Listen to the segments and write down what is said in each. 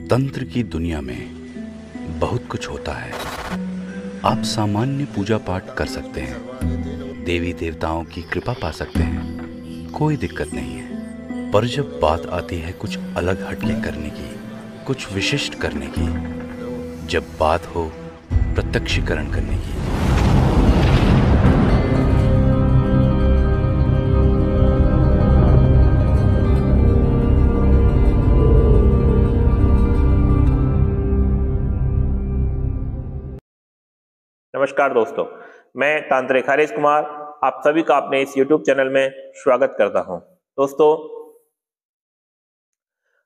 तंत्र की दुनिया में बहुत कुछ होता है। आप सामान्य पूजा पाठ कर सकते हैं, देवी देवताओं की कृपा पा सकते हैं, कोई दिक्कत नहीं है। पर जब बात आती है कुछ अलग हटके करने की, कुछ विशिष्ट करने की, जब बात हो प्रत्यक्षीकरण करने की, नमस्कार दोस्तों, मैं तांत्रिक हरीश कुमार आप सभी का अपने इस YouTube चैनल में स्वागत करता हूं। दोस्तों,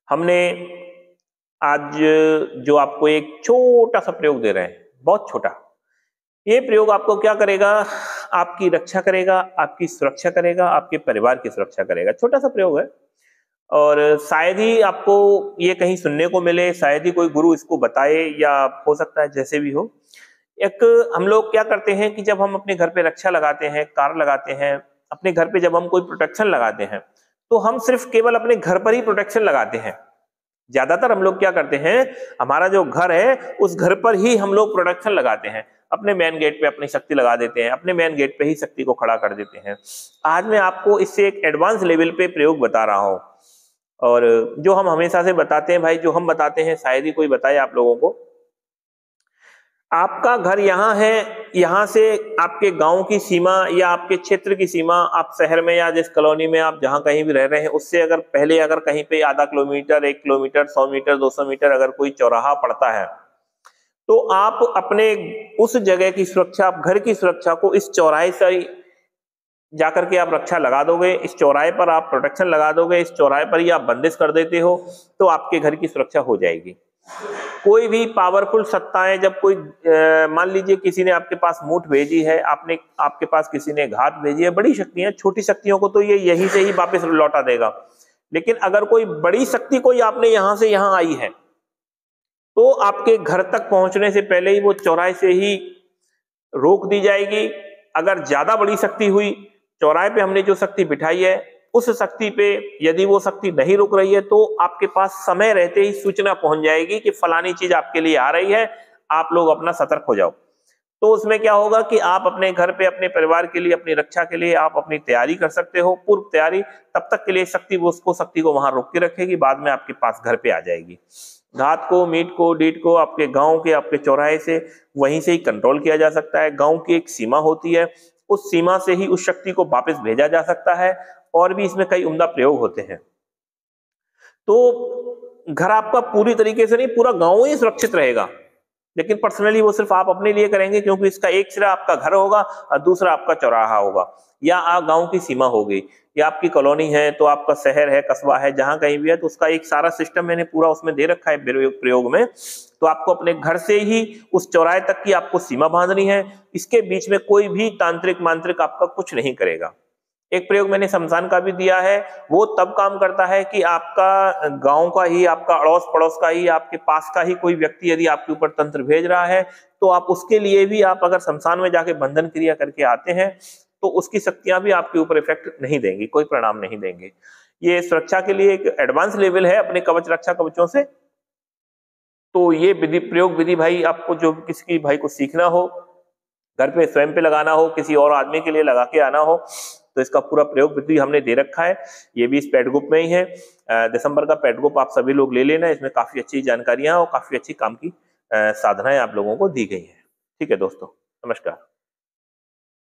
हमने आज जो आपको एक छोटा सा प्रयोग दे रहे हैं, बहुत छोटा। ये प्रयोग आपको क्या करेगा? आपकी रक्षा करेगा, आपकी सुरक्षा करेगा, आपके परिवार की सुरक्षा करेगा। छोटा सा प्रयोग है और शायद ही आपको ये कहीं सुनने को मिले, शायद ही कोई गुरु इसको बताए, या हो सकता है जैसे भी हो। एक हम लोग क्या करते हैं कि जब हम अपने घर पे रक्षा लगाते हैं, कार लगाते हैं, अपने घर पे जब हम कोई प्रोटेक्शन लगाते हैं, तो हम सिर्फ केवल अपने घर पर ही प्रोटेक्शन लगाते हैं। ज्यादातर हम लोग क्या करते हैं, हमारा जो घर है उस घर पर ही हम लोग प्रोटेक्शन लगाते हैं। अपने मेन गेट पे अपनी शक्ति लगा देते हैं, अपने मेन गेट पे ही शक्ति को खड़ा कर देते हैं। आज मैं आपको इससे एक एडवांस लेवल पे प्रयोग बता रहा हूं, और जो हम हमेशा से बताते हैं भाई, जो हम बताते हैं शायद ही कोई बताए आप लोगों को। आपका घर यहाँ है, यहाँ से आपके गांव की सीमा या आपके क्षेत्र की सीमा, आप शहर में या जिस कॉलोनी में आप जहां कहीं भी रह रहे हैं, उससे अगर पहले अगर कहीं पे आधा किलोमीटर, 1 किलोमीटर, 100 मीटर, 200 मीटर अगर कोई चौराहा पड़ता है, तो आप अपने उस जगह की सुरक्षा, आप घर की सुरक्षा को इस चौराहे से जाकर के आप रक्षा लगा दोगे। इस चौराहे पर आप प्रोटेक्शन लगा दोगे, इस चौराहे पर ही आप बंदिश कर देते हो, तो आपके घर की सुरक्षा हो जाएगी। कोई भी पावरफुल सत्ताएं, जब कोई मान लीजिए किसी ने आपके पास मूठ भेजी है, आपके पास किसी ने घात भेजी है, बड़ी शक्तियां, छोटी शक्तियों को तो ये यहीं से ही वापस लौटा देगा। लेकिन अगर कोई बड़ी शक्ति कोई आपने यहां से यहां आई है, तो आपके घर तक पहुंचने से पहले ही वो चौराहे से ही रोक दी जाएगी। अगर ज्यादा बड़ी शक्ति हुई, चौराहे पे हमने जो शक्ति बिठाई है, उस शक्ति पे यदि वो शक्ति नहीं रुक रही है, तो आपके पास समय रहते ही सूचना पहुंच जाएगी कि फलानी चीज आपके लिए आ रही है, आप लोग अपना सतर्क हो जाओ। तो उसमें क्या होगा कि आप अपने घर पे, अपने परिवार के लिए, अपनी रक्षा के लिए आप अपनी तैयारी कर सकते हो। पूर्व तैयारी तब तक के लिए शक्ति को वहां रोक के रखेगी, बाद में आपके पास घर पे आ जाएगी। घात को, मीट को, डीट को आपके गांव के, आपके चौराहे से, वहीं से ही कंट्रोल किया जा सकता है। गांव की एक सीमा होती है, उस सीमा से ही उस शक्ति को वापस भेजा जा सकता है। और भी इसमें कई उम्दा प्रयोग होते हैं। तो घर आपका पूरी तरीके से नहीं, पूरा गांव ही सुरक्षित रहेगा, लेकिन पर्सनली वो सिर्फ आप अपने लिए करेंगे, क्योंकि इसका एक सिरा आपका घर होगा और दूसरा आपका चौराहा होगा, या आप गांव की सीमा होगी, या आपकी कॉलोनी है तो आपका शहर है, कस्बा है, जहां कहीं भी है, तो उसका एक सारा सिस्टम मैंने पूरा उसमें दे रखा है प्रयोग में। तो आपको अपने घर से ही उस चौराहे तक की आपको सीमा बांधनी है। इसके बीच में कोई भी तांत्रिक मांत्रिक आपका कुछ नहीं करेगा। एक प्रयोग मैंने शमशान का भी दिया है, वो तब काम करता है कि आपका गांव का ही, आपका अड़ोस पड़ोस का ही, आपके पास का ही कोई व्यक्ति यदि आपके ऊपर तंत्र भेज रहा है, तो आप उसके लिए भी आप अगर शमशान में जाके बंधन क्रिया करके आते हैं, तो उसकी शक्तियां भी आपके ऊपर इफेक्ट नहीं देंगी, कोई परिणाम नहीं देंगे। ये सुरक्षा के लिए एक एडवांस लेवल है अपने कवच रक्षा कवचों से। तो ये विधि, प्रयोग विधि भाई, आपको जो किसी की भाई को सीखना हो, घर पे स्वयं पे लगाना हो, किसी और आदमी के लिए लगा के आना हो, तो इसका पूरा प्रयोग विधि हमने दे रखा है। ये भी इस पेड ग्रुप में ही है। दिसंबर का पेड ग्रुप आप सभी लोग ले लेना, इसमें काफी अच्छी जानकारियां और काफी अच्छी काम की साधनाएं आप लोगों को दी गई हैं। ठीक है दोस्तों, नमस्कार।